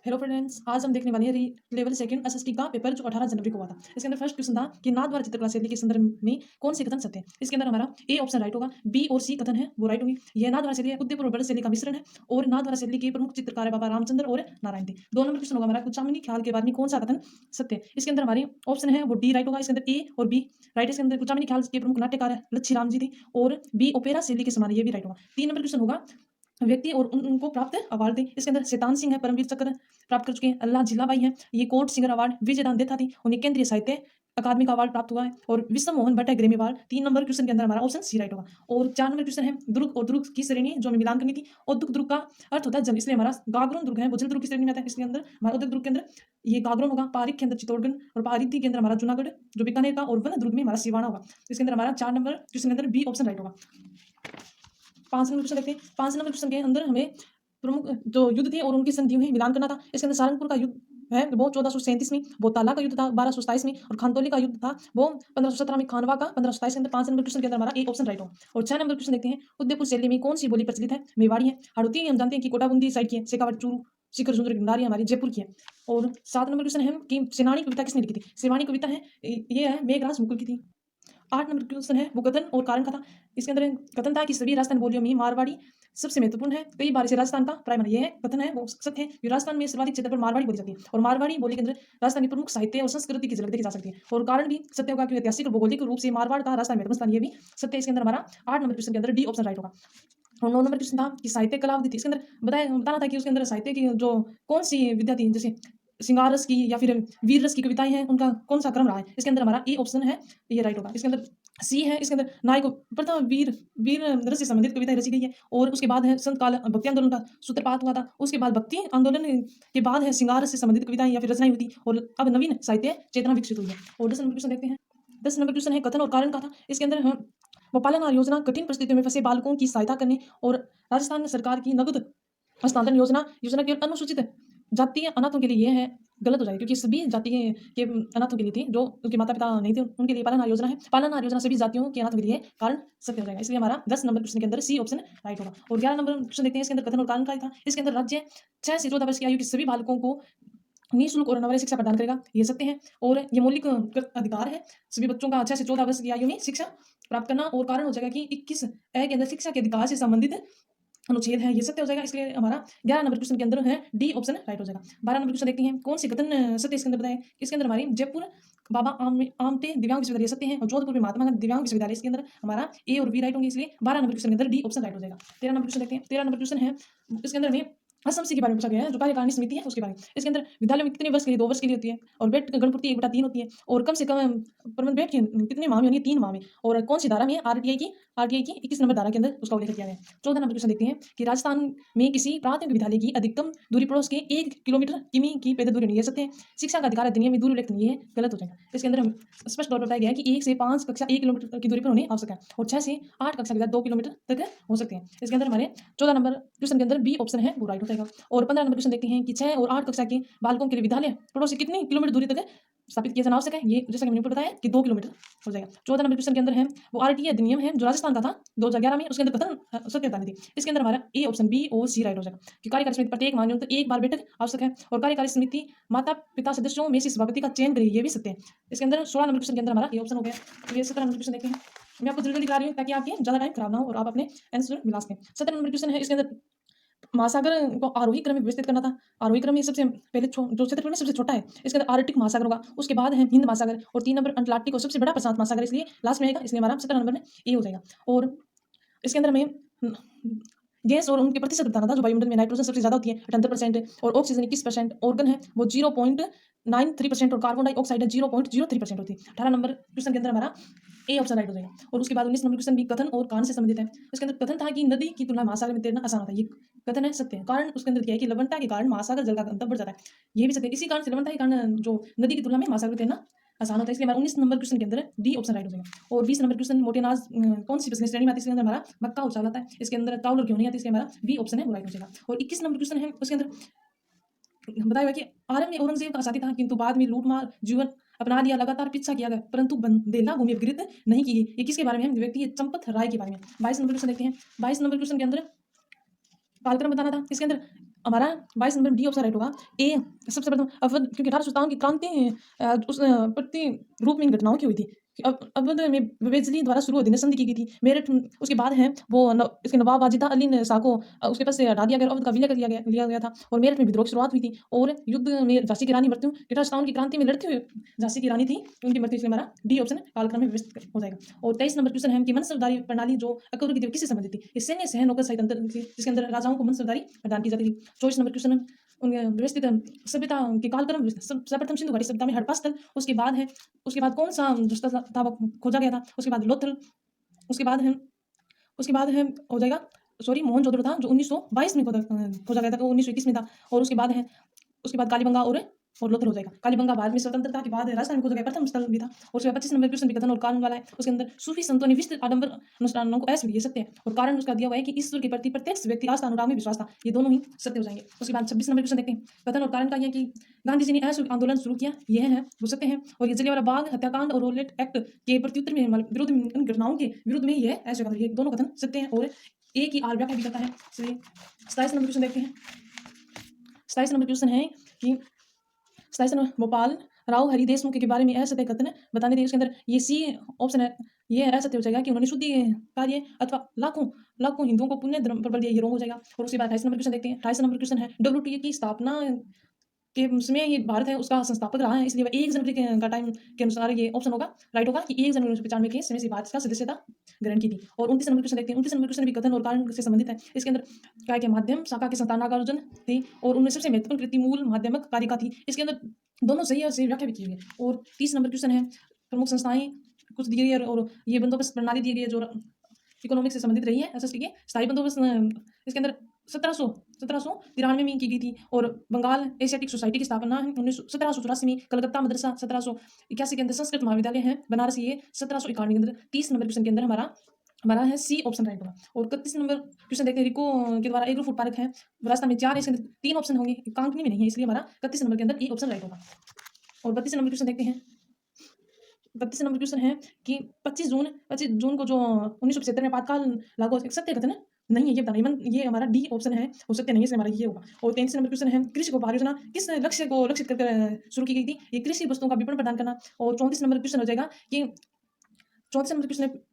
Hello friends, आज हम देखने वाले हैं लेवल सेकंड एसएसटी का पेपर जो 18 जनवरी को हुआ था। इसके अंदर फर्स्ट क्वेश्चन था कि नाथ द्वारा चित्रकला शैली के संदर्भ में कौन से कथन सत्य है। इसके अंदर हमारा ए ऑप्शन राइट होगा, बी और सी कथन है वो राइट होंगे। यह नाथ द्वारा शैली है, उदयपुर और शैली का मिश्रण है और नाथ द्वारा शैली के प्रमुख चित्रकार है बाबा रामचंद्र और नारायण थे। 2 नंबर क्वेश्चन होगा हमारा कुचामनी ख्याल के बारे में कौन सा कथन सत्य है। इसके अंदर हमारे ऑप्शन है वो डी राइट होगा। इसके अंदर ए और बी राइट। इसके अंदर कुचामनी ख्याल के प्रमुख नाट्यकार है लच्छी राम जी थे और बी ओपेरा शैली के समान, ये भी राइट होगा। 3 नंबर क्वेश्चन होगा व्यक्ति और उनको प्राप्त अवार्ड थे। इसके अंदर शैतान सिंह है, परमवीर चक्र प्राप्त कर चुके हैं। अल्लाह जिलाबाई है, ये court singer award Vijaydan Detha थी, उन्हें केंद्रीय साहित्य अकादमी का अवार्ड प्राप्त हुआ है। और विश्व मोहन भट्ट है ग्रेमी अवार्ड। 3 नंबर क्वेश्चन के अंदर हमारा ऑप्शन सी राइट होगा। और 4 नंबर क्वेश्चन है दुर्ग और दुर्ग की श्रेणी जो हमें मिलान करनी थी। उद्योग दुर्ग का अर्थ होता है जल, इसलिए हमारा गागरोन दुर्ग है वो जल दुर्ग की श्रेणी में आता है। इसके अंदर हमारा उद्योग दुर्ग के अंदर ये गागरोन होगा। पारिक के अंदर चित्तौड़गढ़ और पारिथी के अंदर हमारा जूनागढ़ जो बीकानेर का, और वन दुर्ग में हमारा सिवाना होगा। इसके अंदर हमारा 4 नंबर क्वेश्चन के अंदर बी ऑप्शन राइट होगा। 5 नंबर क्वेश्चन देखते हैं। 5 नंबर क्वेश्चन के अंदर हमें प्रमुख जो युद्ध थे और उनकी संधियों में मिलान करना था। इसके अंदर सारंगपुर का युद्ध है वो 1437 में, बोताला का युद्ध था 1227 में, और खानतौली का युद्ध था वो 1517 में, खानवा का 1527 के अंदर। 5 नंबर क्वेश्चन के अंदर हमारा ए ऑप्शन राइट हो। और 6 नंबर क्वेश्चन देखते हैं उदयपुर शैली में कौन सी बोली प्रचलित है। मेवाड़ी है। हाड़ौती हम जानते हैं कि कोटाबूंदी साइड की है। शेखावट चूरू शिखर सुंदर गिरधारी हमारी जयपुर की है। और 7 नंबर क्वेश्चन है कि सेनानी कविता किसने लिखी थी। सेनानी कविता है ये है मेघराज मुकुल की थी। 8 नंबर क्वेश्चन है वो कथन और कारण का था। इसके अंदर कथन था कि सभी राजस्थान बोलियों में मारवाड़ी सबसे महत्वपूर्ण है। कई बार इसे राजस्थान का प्राइमरी, ये है कथन है वो सत्य है कि राजस्थान में सर्वाधिक क्षेत्र पर मारवाड़ी बोली जाती है और मारवाड़ी बोली के अंदर राजस्थान की प्रमुख साहित्य और संस्कृति की झलक देखी जा सकती है। और कारण भी सत्य होगा कि ऐतिहासिक और भौगोलिक रूप से मारवाड़ का राजस्थान में महत्वपूर्ण स्थान, ये भी सत्य है। इसके अंदर हमारा 8 नंबर क्वेश्चन के अंदर डी ऑप्शन राइट होगा। और 9 नंबर क्वेश्चन था कि साहित्य कलावधि थी। इसके अंदर बताना था कि उसके अंदर साहित्य की जो कौन सी विद्या थी, जैसे श्रृंगार रस की या फिर वीर रस की कविताएं हैं, उनका कौन सा क्रम रहा है। इसके अंदर हमारा ए ऑप्शन है ये राइट होगा। इसके अंदर सी है। इसके अंदर नायक प्रथम वीर वीर रस से संबंधित कविताएं रची गई है। और उसके बाद है संत काल भक्ति आंदोलन का सूत्रपात हुआ था। उसके बाद भक्ति आंदोलन के बाद है श्रृंगार रस से संबंधित कविताएं या फिर रचनाएं हुई थी। और अब नवीन साहित्य चेतना विकसित हुई है। और 10 नंबर क्वेश्चन देखते हैं। 10 नंबर क्वेश्चन है कथन और कारण का था। इसके अंदर हम वो पालना योजना कठिन परिस्थितियों में फंसे बालकों की सहायता करने और राजस्थान सरकार की नगद हस्तांतरण योजना योजना केवल अनुसूचित जातीय अनाथों के लिए ये है गलत हो जाएगी, क्योंकि सभी जाति के अनाथों के लिए थी जो उनके माता पिता नहीं थे, उनके लिए पालनहार योजना है। पालनहार योजना सभी जातियों के अनाथों के लिए कारण सत्य हो जाएगा। इसलिए हमारा 10 नंबर क्वेश्चन के अंदर सी ऑप्शन राइट होगा। और 11 नंबर क्वेश्चन देखते हैं। इसके अंदर कथन और कारण का था। इसके अंदर राज्य 6 से 14 वर्ष की आयु के सभी बालकों को निःशुल्क और नवोदय शिक्षा प्रदान करेगा, ये सत्य है। और ये मौलिक अधिकार है सभी बच्चों का 6 से 14 वर्ष की आयु में शिक्षा प्राप्त करना। और कारण हो जाएगा कि 21 ए के अंदर शिक्षा के अधिकार से संबंधित अनुच्छेद है, ये सत्य हो जाएगा। इसलिए हमारा 11 नंबर क्वेश्चन के अंदर है डी ऑप्शन राइट हो जाएगा। 12 नंबर क्वेश्चन देखते हैं कौन से कथन सत्य इसके अंदर बताए। इसके अंदर हमारी जयपुर बाबा आमटे दिव्यांग विश्वविद्यालय सत्य है और जोधपुर में महात्मा गांधी दिव्यांग विश्वविद्यालय, इसके अंदर हमारा ए और बी राइट होंगे। इसलिए 12 नंबर क्वेश्चन के अंदर डी ऑप्शन राइट हो जाएगा। 13 नंबर क्वेश्चन देखते हैं। 13 नंबर क्वेश्चन है इसके अंदर में असम के बारे में पूछा गया है, जो कार्यकारिणी समिति है उसके बारे में। इसके अंदर विद्यालय में कितने वर्ष के लिए 2 वर्ष के लिए होती है, और बेट गणपूर्ति 1/3 होती है, और कम से कम प्रबंध बेट के कितने माह में होनी है, 3 माह में, और कौन सी धारा में है, आरटीआई की 21 नंबर धारा के अंदर उसका उल्लेख किया गया है। 14 नंबर क्वेश्चन देखते हैं कि राजस्थान में किसी प्राथमिक विद्यालय की अधिकतम दूरी पड़ोस के 1 किलोमीटर किमी की पैदल दूरी नहीं है, सत्य है। शिक्षा का अधिकार अधिनियम में दूरी उल्लेख नहीं है, गलत हो जाएगा। इसके अंदर हम स्पष्ट तौर पर बताया गया है कि 1 से 5 कक्षा 1 किलोमीटर की दूरी पर होने आवश्यक है, और 6 से 8 कक्षा के बाद 2 किलोमीटर तक हो सकते हैं। इसके अंदर हमारे 14 नंबर क्वेश्चन के अंदर बी ऑप्शन है वो राइट हो जाएगा। और 15 नंबर क्वेश्चन देखते हैं कि 6 और 8 कक्षा के बालकों के लिए विद्यालय पड़ोस से कितनी किलोमीटर दूरी तक स्थापित किया जाना आवश्यक है, ये जैसा कि मैंने ऊपर बताया कि 2 किलोमीटर हो जाएगा। 14 नंबर क्वेश्चन के अंदर है वो आरटीआई अधिनियम है जो राजस्थान का था 2011 में, उसके अंदर कथन सत्य थी। इसके अंदर हमारा ए ऑप्शन बी और सी राइट हो जाएगा कि कार्यकारी समिति प्रत्येक माह न्यूनतम 1 बार बैठक आवश्यक है, और कार्यकारी समिति माता पिता सदस्यों में से सभापति का चयन करेगी, ये भी सत्य है। इसके अंदर 16 नंबर क्वेश्चन के अंदर हमारा ए ऑप्शन हो गया। तो ये 17 नंबर क्वेश्चन देखते हैं। मैं आपको जल्दी दिखा रही हूँ ताकि आपके ज्यादा टाइम खराब ना हो और आप अपने आंसर मिला सकें। 17 नंबर क्वेश्चन है। इसके अंदर महासागर को आरोही क्रम में व्यवस्थित करना था। आरोही क्रम में सबसे पहले जो क्षेत्रफल में सबसे छोटा है, इसके अंदर आर्कटिक महासागर होगा, उसके बाद है हिंद महासागर, और 3 नंबर अंटार्कटिक और सबसे बड़ा प्रशांत महासागर, इसलिए लास्ट में आएगा। इसलिए हमारा 17 नंबर में ए हो जाएगा। और इसके अंदर हमें गैस और उनके प्रतिशत बताना था। जो वायुमंडल में नाइट्रोजन सबसे ज्यादा होती है 78%, और ऑक्सीजन 21%, ऑर्गन है वो 0.93%, और कार्बन डाइऑक्साइड है 0.03% होती है। 18 नंबर क्वेश्चन के अंदर हमारा ए ऑप्शन राइट हो जाएगा। और उसके बाद 19 नंबर क्वेश्चन भी कथन और कारण से संबंधित है। उसके अंदर कथन था कि नदी की तुलना महासागर में तैरना आसान होता है, ये कथन है सत्य है। कारण उसके अंदर क्या है कि लवणता के कारण महासागर जल का घनत्व बढ़ जाता है, ये भी सत्य है। इसी कारण से लवणता के कारण जो नदी की तुलना में महासागर में तैरना आसान होता है, इसलिए हमारा 19 नंबर क्वेश्चन के अंदर डी ऑप्शन राइट हो जाएगा। और 20 नंबर क्वेश्चन मोटे अनाज कौन सी श्रेणी में आती है, इसके अंदर हमारा मक्का और चावल आता है, इसके अंदर चावल और गेहूं नहीं आती, इसलिए हमारा बी ऑप्शन है वो राइट हो जाएगा। और 21 नंबर क्वेश्चन है उसके अंदर बताया हुआ कि आरंभ में औरंगजेब का साथी था, किंतु बाद में लूटमार जीवन अपना लिया, लगातार पीछा किया गया, परंतु बंदेला भूमि अपकृत नहीं की गई। ये किसके बारे में है, व्यक्ति चंपत राय के बारे में। 22 नंबर क्वेश्चन देखते हैं। 22 नंबर क्वेश्चन के अंदर कालक्रम बताना था। इसके अंदर हमारा 22 नंबर डी ऑप्शन राइट होगा। ए सबसे प्रथम अवध, क्योंकि 1857 की क्रांति उस प्रतिरूप में इन घटनाओं की हुई थी। अवध में वेलेस्ली द्वारा शुरू होती संधि की गई थी। मेरठ उसके बाद है वो इसके नवाब वाजिद अली ने शाह को उसके पास से हटा दिया गया, अवध का विलय कर लिया गया था और मेरठ में विद्रोह की शुरुआत हुई थी। और युद्ध में झांसी की रानी मृत्यु 1857 की क्रांति में लड़ती हुई झांसी की रानी थी, उनकी मृत्यु, इसलिए हमारा डी ऑप्शन कालक्रम में व्यवस्थित हो जाएगा। और 23 नंबर क्वेश्चन है कि मनसबदारी प्रणाली जो अकबर की थी किससे संबंधित थी? ये सैन्य सहन होकर सही तंत्र थी, जिसके अंदर राजाओं को मनसबदारी प्रदान की जाती थी। 24 नंबर क्वेश्चन व्यवस्थित सभ्यता के कालक्रम, सर्वप्रथम सिंधु घाटी सभ्यता में हड़प्पा स्थल, उसके बाद है उसके बाद कौन सा जो स्थल था वो खोजा गया था, उसके बाद लोथल, उसके बाद है हो जाएगा सॉरी मोहनजोदड़ो था जो 1922 में खोजा गया था, तो 1921 में था। और उसके बाद कालीबंगा और लोथल हो जाएगा। कालीबंगा भारत में स्वतंत्रता के बाद राजस्थान में खोजा गया प्रथम स्थल भी था। और उसके बाद 25 नंबर क्वेश्चन भी कथन और कारण वाला है। उसके अंदर सूफी संतों ने विस्तृत आडंबर अनुष्ठानों को असत्य सत्य है, और कारण उसका दिया हुआ है कि ईश्वर के प्रति प्रत्यक्ष व्यक्ति आस्था अनुराग में विश्वास था, ये दोनों ही सत्य हो जाएंगे। उसके बाद 26 नंबर क्वेश्चन देखते हैं। कथन और कारण का यह कि गांधी जी ने असहयोग आंदोलन शुरू किया, यह है वो सत्य है। और ये जलियांवाला बाग हत्याकांड और रोलेट एक्ट के प्रत्युत्तर में विरोध में इन घटनाओं के विरुद्ध में यह असहयोग, ये दोनों कथन सत्य है। और एक ही आर व्याख्या भी करता है। 27 नंबर क्वेश्चन देखते हैं। 27 नंबर क्वेश्चन है कि 27 नंबर भोपाल राव हरि देशमुख के बारे में असत्य कथन बताने दिए। उसके अंदर ये सी ऑप्शन है, ये असत्य हो जाएगा कि उन्होंने शुद्धि कार्य अथवा लाखों हिंदुओं को पुण्य धर्म पर बल दिया, ये रोंग हो जाएगा। और उसके बाद 28 नंबर क्वेश्चन देखते हैं। 28 नंबर क्वेश्चन है WTO की स्थापना के समय ये भारत है उसका संस्थापक रहा है, इसलिए 1 जनवरी का टाइम के अनुसार ये ऑप्शन होगा राइट होगा कि 1 जनवरी 1995 के समय से भारत का सदस्यता ग्रहण की थी। और 29 नंबर क्वेश्चन देखते हैं। 29 नंबर क्वेश्चन भी कथन और कारण से संबंधित है। इसके अंदर काय के माध्यम शाखा के संतान नागार्जुन थे और उनमें सबसे महत्वपूर्ण कृति मूल माध्यमिक कारिका थी। इसके अंदर दोनों सही और सही व्याख्या भी की गई है। और 30 नंबर क्वेश्चन है प्रमुख संस्थाएं कुछ दी गई है और ये बंदोबस्त प्रणाली दी गई है जो इकोनॉमिक से संबंधित रही है। एसएसटी के स्थायी बंदोबस्त इसके अंदर 1793 में की गई थी। और बंगाल एशियाटिक सोसाइटी की स्थापना 1784 में, कलकत्ता मदरसा 1781 के अंदर, संस्कृत महाविद्यालय है बनारस ये 1791 के अंदर। 30 नंबर क्वेश्चन के अंदर हमारा है सी ऑप्शन राइट होगा। और 31 नंबर क्वेश्चन देखते हैं। रिको के द्वारा एग्रो फूड पार्क है राजस्थान में 4, इसके अंदर 3 ऑप्शन होंगे, कांकनी में नहीं है, इसलिए हमारा 31 नंबर के अंदर ए ऑप्शन राइट होगा। और 32 नंबर क्वेश्चन देखते हैं। 32 नंबर क्वेश्चन है कि 25 जून को जो 1975 में आपातकाल लागू हुआ, सत्य कथन नहीं है, ये बताना ये हमारा डी ऑप्शन है, वो सत्य नहीं है, इसलिए हमारा ये होगा। और 33 नंबर क्वेश्चन है कृषि को परियोजना किस लक्ष्य को लक्षित कर शुरू की गई थी? ये कृषि वस्तुओं का विपणन प्रदान करना। और 34 नंबर क्वेश्चन हो जाएगा कि 34 नंबर क्वेश्चन है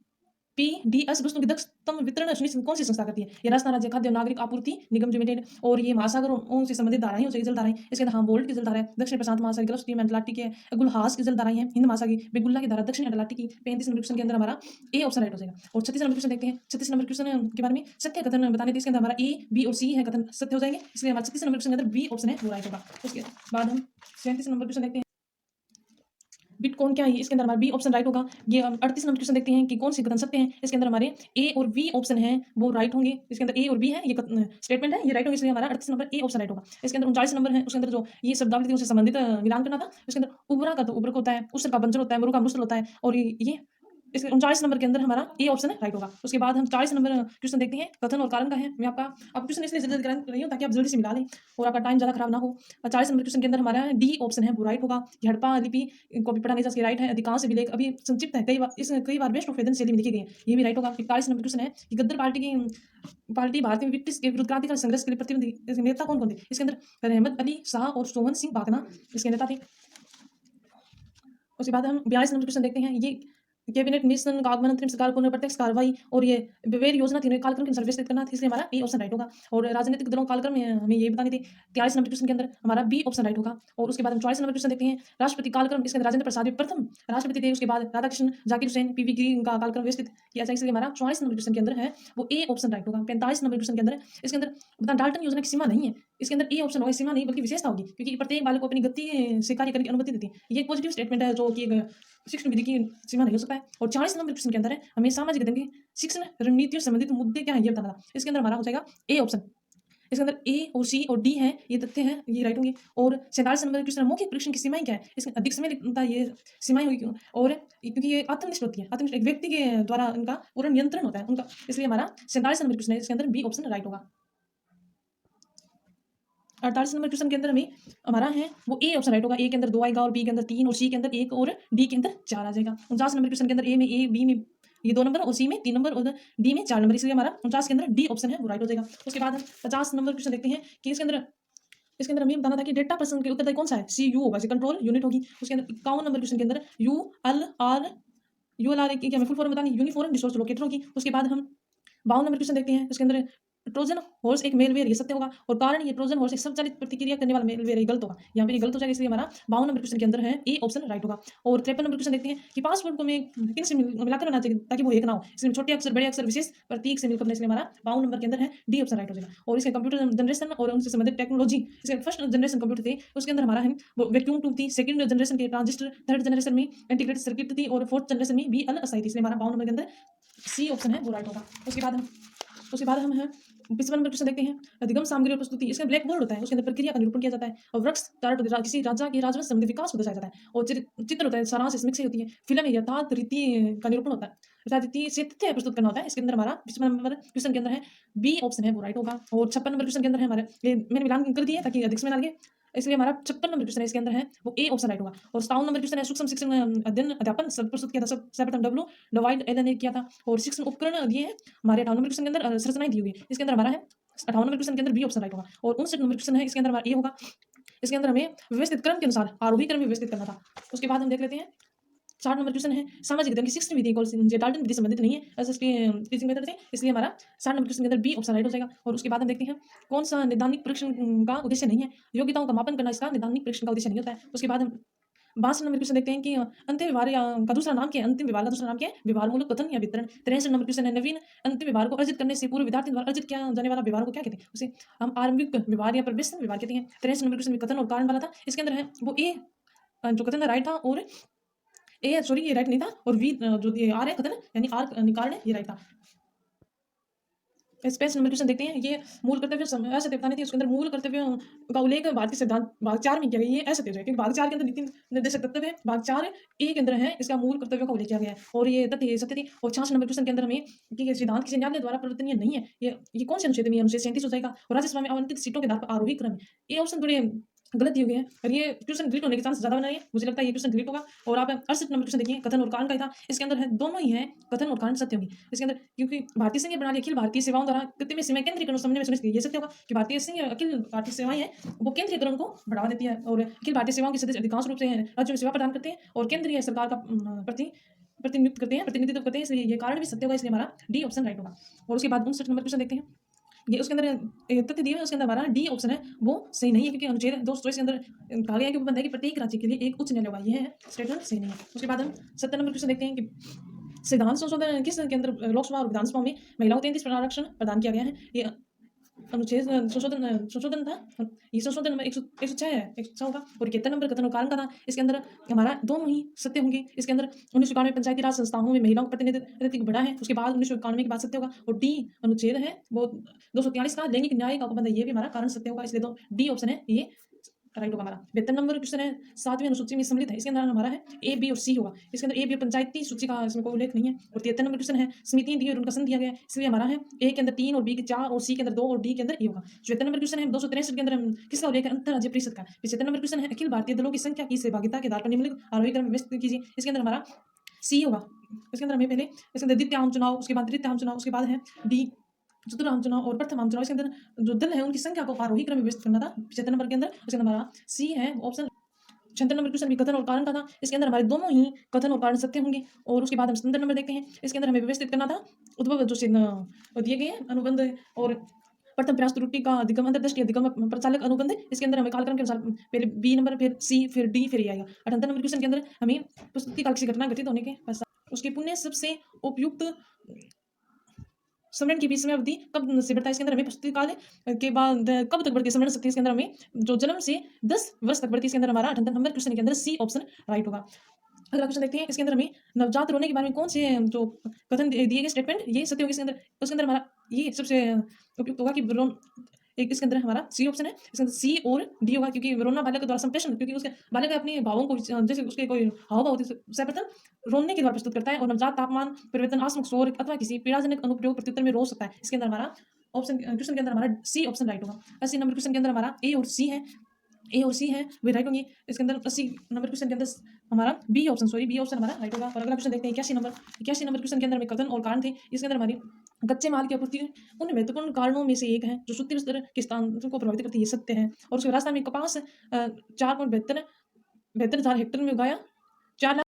PDS वस्तुओं की दक्षतम वितरण सुनिश्चित कौन सी संस्था करती है? ये राजस्थान राज्य खाद्य नागरिक आपूर्ति निगम लिमिटेड। और ये महासागरों से संबंधित धाराएं हो जाएगी, जलधाराएं। इसके अंदर बोल्ट की जलधारा है दक्षिण प्रशांत महासागर, गल्फ स्ट्रीम अटलांटिक है, गुलहास की जलधाराएं हैं हिंद महासागर, बेगुल्ला की धारा दक्षिण अटलांटिक की। 35 नंबर क्वेश्चन के अंदर हमारा ए ऑप्शन राइट हो जाएगा। और 36 नंबर क्वेश्चन देखते हैं। 36 नंबर क्वेश्चन के बारे में सत्य कथन बताने थे, इसके अंदर हमारा A, B और C है कथन सत्य हो जाएंगे, इसलिए हमारा 36 नंबर क्वेश्चन के अंदर बी ऑप्शन है वो राइट होगा। उसके बाद हम 37 नंबर क्वेश्चन देखते हैं। बिटकॉइन क्या है? इसके अंदर हमारा बी ऑप्शन राइट होगा। ये 38 नंबर क्वेश्चन देखते हैं कि कौन से कथन सत्य हैं। इसके अंदर हमारे ए और बी ऑप्शन है वो राइट होंगे। इसके अंदर ए और बी है, ये स्टेटमेंट है, ये राइट होंगे, इसलिए हमारा 38 नंबर ए ऑप्शन राइट होगा। इसके अंदर 39 नंबर है, उसके अंदर जो ये शब्दावली थी उससे संबंधित मिलान करना था। उसके अंदर उबरा का तो उब्रक होता है, उसर का बंजर होता है, मरु का मुसल होता है। और ये इसके 39 नंबर के अंदर हमारा ए ऑप्शन राइट होगा। उसके बाद हम 40 नंबर क्वेश्चन देखते हैं। कथन और कारण का है। मैं आपका क्वेश्चन इसलिए जल्दी करा रही हूँ ताकि आप जल्दी से मिला लें और आपका टाइम ज़्यादा खराब ना हो। 40 नंबर क्वेश्चन के अंदर हमारा डी ऑप्शन है वो राइट होगा। ये हड़प्पा लिपि को भी पढ़ा नहीं जा सकती, राइट है। अधिकांश विलेख अभी संक्षिप्त है, कई बार वेस्ट ऑफ वेदन शैली में लिखे गए हैं, ये भी राइट होगा। 41 नंबर क्वेश्चन है कि गद्दर पार्टी भारत में ब्रिटिश के विरुद्ध क्रांतिकारी संघर्ष के लिए प्रतिनिधि नेता कौन थे? इसके अंदर रहमत अली शाह और सोहन सिंह बागना इसके नेता थे। उसके बाद हम 42 नंबर क्वेश्चन देखते हैं। ये कैबिनेट मिशन का आगमन, अंतरिम सरकार को प्रत्यक्ष कार्रवाई और ये विवेक योजना तीनों कालक्रम के अनुसार व्यवस्थित करना था, इसलिए हमारा ए ऑप्शन राइट होगा। और राजनीतिक दलों कालक्रम में हमें ये बतानी थी। 43 नंबर क्वेश्चन के अंदर हमारा बी ऑप्शन राइट होगा। और उसके बाद हम 44 नंबर क्वेश्चन देखते हैं। राष्ट्रपति कालक्रम, इसके अंदर राजेंद्र प्रसाद प्रथम राष्ट्रपति थे, उसके बाद राधाकृष्ण, जाकिर हुसैन, PV गिरी का कालक्रम व्यवस्थित किया जाए, इसलिए हमारा 44 नंबर क्वेश्चन के अंदर है वो ए ऑप्शन राइट होगा। 45 नंबर क्वेश्चन के अंदर इसके अंदर बता डाल्टन योजना की सीमा नहीं है, इसके अंदर ए ऑप्शन होगा। सीमा नहीं बल्कि विशेषता होगी, क्योंकि प्रत्येक बालक को अपनी गति से कार्य करने की अनुमति देती है। ये एक पॉजिटिव स्टेटमेंट है जो कि शिक्षण विधि की सीमा नहीं हो सकता है। और 40 नंबर क्वेश्चन के अंदर है हमें सामाजिक अध्ययन की शिक्षण रणनीतियों से संबंधित मुद्दे क्या है ये बताना था, इसके अंदर हमारा हो जाएगा ए ऑप्शन। इसके अंदर ए और सी और डी है, ये तथ्य हैं, ये राइट होंगे। और 47 नंबर क्वेश्चन मौखिक परीक्षण की सीमाएं क्या है? इसमें अधिक समय लगता है, ये सीमाएं हुई क्यों? और क्योंकि ये आत्मनिष्ठ होती है, आत्मनिष्ठ एक व्यक्ति के द्वारा उनका पूरा नियंत्रण होता है उनका, इसलिए हमारा 47 नंबर क्वेश्चन है, इसके अंदर बी ऑप्शन राइट होगा। 48 नंबर क्वेश्चन के अंदर हमें हमारा है वो ए ऑप्शन राइट होगा। ए के अंदर 2 आएगा और बी के अंदर 3 और सी के अंदर 1 और डी के अंदर 4 आ जाएगा। 49 नंबर क्वेश्चन के अंदर ए में ए, बी में ये 2 नंबर और सी में 3 नंबर और डी में 4 नंबर, इसलिए हमारा 49 के अंदर डी ऑप्शन है वो राइट हो जाएगा। उसके बाद हम 50 नंबर क्वेश्चन देखते हैं कि इसके अंदर हमें बताना था कि डेटा प्रश्न के उत्तरदायी कौन सा है, सी यू होगा, कंट्रोल यूनिट होगी। उसके अंदर 51 नंबर क्वेश्चन के अंदर यूएलआर की हमें फुल फॉर्म बतानी, यूनिफॉर्म रिसोर्स लोकेटर होगी। उसके बाद हम 52 नंबर क्वेश्चन देखते हैं, उसके अंदर ट्रोजन हॉर्स एक मेलवेयर, ये सत्य होगा, और कारण ये ट्रोजन हॉर्स एक स्वचालित प्रतिक्रिया करने वाला मेलवेयर, ये गलत होगा, यहाँ पे ये गलत हो जाएगा, इसलिए हमारा 52 नंबर क्वेश्चन के अंदर है ए ऑप्शन राइट होगा। और 53 नंबर क्वेश्चन देखते हैं कि पासवर्ड को हमें किन से मिलाकर बनाना चाहिए ताकि वो एक ना हो, इसमें छोटे अक्षर बड़े अक्षर विशेष प्रतीक से मिलकर, इसलिए हमारा 52 नंबर के अंदर है डी ऑप्शन राइट हो जाएगा। और इसके कंप्यूटर जनरेशन और उनसे संबंधित टेक्नोलॉजी, इसके फर्स्ट जनरेशन कंप्यूटर थे, उसके अंदर हमारा है वैक्यूम ट्यूब थी, सेकंड जनरेशन के ट्रांजिस्टर, थर्ड जनरेशन में इंटीग्रेटेड सर्किट थी, और फोर्थ जनरेशन में भी अस्थायी थी, इसलिए हमारा 52 नंबर के अंदर सी ऑप्शन है वो राइट होगा। उसके बाद हम हैं 25 नंबर क्वेश्चन देखते हैं, अधिगम सामग्री और प्रस्तुति, इसका ब्लैक बोर्ड होता है, उसके अंदर प्रक्रिया का निरूपण किया जाता है, और वृक्ष चार्ट किसी राजा के राजवंश संबंधी विकास को दर्शाया जाता है, और चित्र होता है, सारांश इसमें से होती है, फिल्म यथार्थ रीति का निरूपण होता है, यथार्थ रीति से तथ्य प्रस्तुत करना होता है। इसके अंदर हमारा 25 नंबर क्वेश्चन के अंदर है बी ऑप्शन है वो राइट होगा। और 56 नंबर क्वेश्चन के अंदर है हमारे, ये मैंने मिलान कर दिया ताकि अधिक समय ना लगे, इसलिए हमारा 56 नंबर क्वेश्चन है इसके अंदर है वो ए ऑप्शन राइट होगा। और 57 नंबर क्वेश्चन है सूक्ष्म शिक्षण अध्ययन अध्यापन सब प्रस्तुत किया था, सब सर्वप्रथम डब्ल्यू डिवाइड एल ने किया था, और शिक्षण उपकरण दिए हैं हमारे 58 नंबर क्वेश्चन के अंदर, संरचनाएं दी हुई है, इसके अंदर हमारा है 58 नंबर क्वेश्चन के अंदर बी ऑप्शन राइट होगा। और 59 नंबर क्वेश्चन है इसके अंदर हमारा ए होगा, इसके अंदर हमें व्यवस्थित क्रम के अनुसार आरोही क्रम में व्यवस्थित करना था। उसके बाद हम देख लेते हैं 60 नंबर क्वेश्चन है सामाजिक अध्ययन की शिक्षण विधि जो डाल्टन विधि संबंधित नहीं है, एसएसटी टीचिंग मेथड से, इसलिए हमारा 60 नंबर क्वेश्चन के अंदर बी ऑप्शन राइट हो जाएगा। और उसके बाद हम देखते हैं कौन सा नैदानिक परीक्षण का उद्देश्य नहीं है, योग्यताओं का मापन करना इसका नैदानिक परीक्षण का उद्देश्य नहीं होता है। उसके बाद हम 62 नंबर क्वेश्चन देखते हैं कि अंतिम व्यवहार का दूसरा नाम क्या है, अंतिम व्यवहार का दूसरा नाम क्या है, व्यवहार मूलक कथन या वितरण। 63 नंबर क्वेश्चन है नवीन अंतिम व्यवहार को अर्जित करने से पूर्व विद्यार्थी द्वारा अर्जित किया जाने वाला व्यवहार को क्या कहते हैं, उसे हम आरंभिक व्यवहार या प्रवेश व्यवहार कहते हैं। 63 नंबर क्वेश्चन में कथन और कारण वाला था, इसके अंदर है वो ए जो कथन राइट था, और ए सॉरी ये राइट नहीं था, और वी जो आर है कथन यानी आर कारण है ये राइट था। स्पेस नंबर क्वेश्चन देखते हैं, ये मूल कर्तव्य असत्य बतानी थी, उसके अंदर मूल कर्तव्य का उल्लेख भारतीय सिद्धांत भाग 4 में किया गया, ये असत्य है क्योंकि भाग 4 के अंदर नीति निर्देशक तत्व है, भाग 4 ए के अंदर है इसका मूल कर्तव्य का उल्लेख किया गया है, और ये तथ्य ये सत्य थी। और 66 नंबर क्वेश्चन के अंदर हमें कि सिद्धांत किसी न्यायालय द्वारा परिवर्तनीय नहीं है, ये कौन से अनुच्छेद में, अनुच्छेद 37 हो जाएगा। और राज्यसभा में आवंटित सीटों के आधार पर आरोही क्रम, ये ऑप्शन थोड़े गलत दिए हुए हैं, और ये क्वेश्चन डिलीट होने के चांस ज्यादा बना है, मुझे लगता है ये क्वेश्चन डिलीट होगा। और आप 68 नंबर क्वेश्चन देखिए, कथन और कारण का ही था, इसके अंदर है दोनों ही है, कथन और कारण सत्य होंगे इसके अंदर, क्योंकि भारतीय संघीय प्रणाली अखिल भारतीय सेवाओं द्वारा कृत्रिम सीमा केंद्रीकरण समझने में सुनिश्चित, ये सत्य होगा कि भारतीय संघ अखिल भारतीय सेवाएं हैं वो केंद्रीकरण को बढ़ावा देती है, और अखिल भारतीय सेवाओं के सदस्य अधिकांश रूप से राज्यों में सेवा प्रदान करते हैं और केंद्रीय सरकार का प्रतिनिधित्व करते हैं, इसलिए ये कारण भी सत्य होगा, इसलिए हमारा डी ऑप्शन राइट होगा। और उसके बाद 59 नंबर क्वेश्चन देखते हैं, ये उसके अंदर तथ्य दिए हुए उसके अंदर हमारा डी ऑप्शन है वो सही नहीं है, क्योंकि अनुच्छेद 224 के अंदर कहा गया है कि वो बंदा है कि प्रत्येक राज्य के लिए एक उच्च न्यायालय होगा, ये है स्टेटमेंट सही नहीं है। उसके बाद हम 70 नंबर क्वेश्चन देखते हैं कि संविधान संशोधन किस के अंदर लोकसभा और विधानसभा में महिलाओं को 33% आरक्षण प्रदान किया गया है, ये अनुच्छेद संशोधन था, ये संशोधन नंबर 106 है, 106 होगा। और 71 नंबर कथन और कारण का था, इसके अंदर हमारा दोनों ही सत्य होंगे, इसके अंदर 1991 पंचायती राज संस्थाओं में महिलाओं का प्रतिनिधित्व बढ़ा है, उसके बाद 1991 के बाद सत्य होगा। और डी अनुच्छेद है वो 243 का लैंगिक न्याय का उपबंध, ये भी हमारा कारण सत्य होगा, इसलिए तो डी ऑप्शन है ये राइट होगा हमारा। 72 नंबर क्वेश्चन है 7वीं अनुसूची में सम्मिलित है, इसके अंदर हमारा है ए बी और सी होगा, इसके अंदर ए बी पंचायती सूची का इसमें कोई उल्लेख नहीं है। और 73 नंबर क्वेश्चन है समितियां दी और उनका संघ दिया गया है, इसलिए हमारा है ए के अंदर 3 और बी के 4 और सी के अंदर 2 और डी के अंदर ए होगा। 74 नंबर क्वेश्चन है 263 के अंदर किसका उल्लेख है, अंतर्राज्यीय परिषद का। 75 नंबर क्वेश्चन है अखिल भारतीय दलों की संख्या की सहभागिता के आधार पर निम्नलिखित आरोही क्रम में व्यवस्थित कीजिए, इसके अंदर हमारा सी होगा। इसके अंदर हमें पहले इसके अंदर द्वितीय आम चुनाव, उसके बाद तृतीय आम चुनाव, उसके बाद है डी चतुर्थ चुनाव और प्रथम आम चुनाव, इसके अंदर जो दल है उनकी संख्या को आरोही क्रम में व्यवस्थित करना था 75 नंबर के अंदर, उसके अंदर हमारा सी है ऑप्शन। 76 नंबर क्वेश्चन भी कथन और कारण का था, इसके अंदर हमारे दोनों ही कथन और कारण सत्य होंगे। और उसके बाद हम 77 नंबर देखते हैं, इसके अंदर हमें व्यवस्थित करना था उद्भव जो दिए गए हैं अनुबंध और प्रथम प्रयास त्रुटि का अधिगम अंतर्दृष्टि अधिगम प्रचालक अनुबंध, इसके अंदर हमें कालक्रम के अनुसार पहले बी नंबर फिर सी फिर डी फिर ए आएगा। 78 नंबर क्वेश्चन के अंदर हमें प्रस्तुति काल किसी घटना घटित होने के पश्चात उसके पुण्य सबसे उपयुक्त स्मरण की बीच में अवधि कब से बढ़ता है, इसके अंदर हमें प्रस्तुति काल के बाद कब तक बढ़ती है स्मरण शक्ति, इसके अंदर हमें जो जन्म से 10 वर्ष तक बढ़ती है, इसके अंदर हमारा 78 नंबर क्वेश्चन के अंदर सी ऑप्शन राइट होगा। अगला क्वेश्चन देखते हैं, इसके अंदर हमें नवजात रोने के बारे में कौन से जो कथन दिए गए स्टेटमेंट ये सत्य होगी, इसके अंदर हमारा ये सबसे उपयुक्त होगा कि एक इसके अंदर हमारा सी ऑप्शन है, इसके अंदर सी और डी होगा, क्योंकि रोना बालक के द्वारा संप्रेषण, क्योंकि उसके बालक अपने भावों को जैसे उसके कोई हाव भाव सर्वप्रथम रोने के द्वारा प्रस्तुत करता है, और नवजात तापमान परिवर्तन आत्मक शोर अथवा किसी पीड़ाजनक अनुप्रयोग प्रत्युत्तर में रो सकता है, इसके अंदर हमारा ऑप्शन क्वेश्चन के अंदर हमारा सी ऑप्शन राइट होगा। 80 नंबर क्वेश्चन के अंदर हमारा ए और सी है, ए और सी है वे राइट होंगी। इसके अंदर 80 नंबर क्वेश्चन के अंदर हमारा बी ऑप्शन हमारा राइट होगा। और अगला क्वेश्चन देखते हैं 81 नंबर क्वेश्चन के अंदर में कथन और कारण थे। इसके अंदर हमारी कच्चे माल की आपूर्ति उन महत्वपूर्ण कारणों में से एक है जो सूती स्तर के स्थान को प्रभावित करती है, ये सत्य है। और उसके राजस्थान में कपास 4.72 72,000 हेक्टेयर में उगाया 4 लाख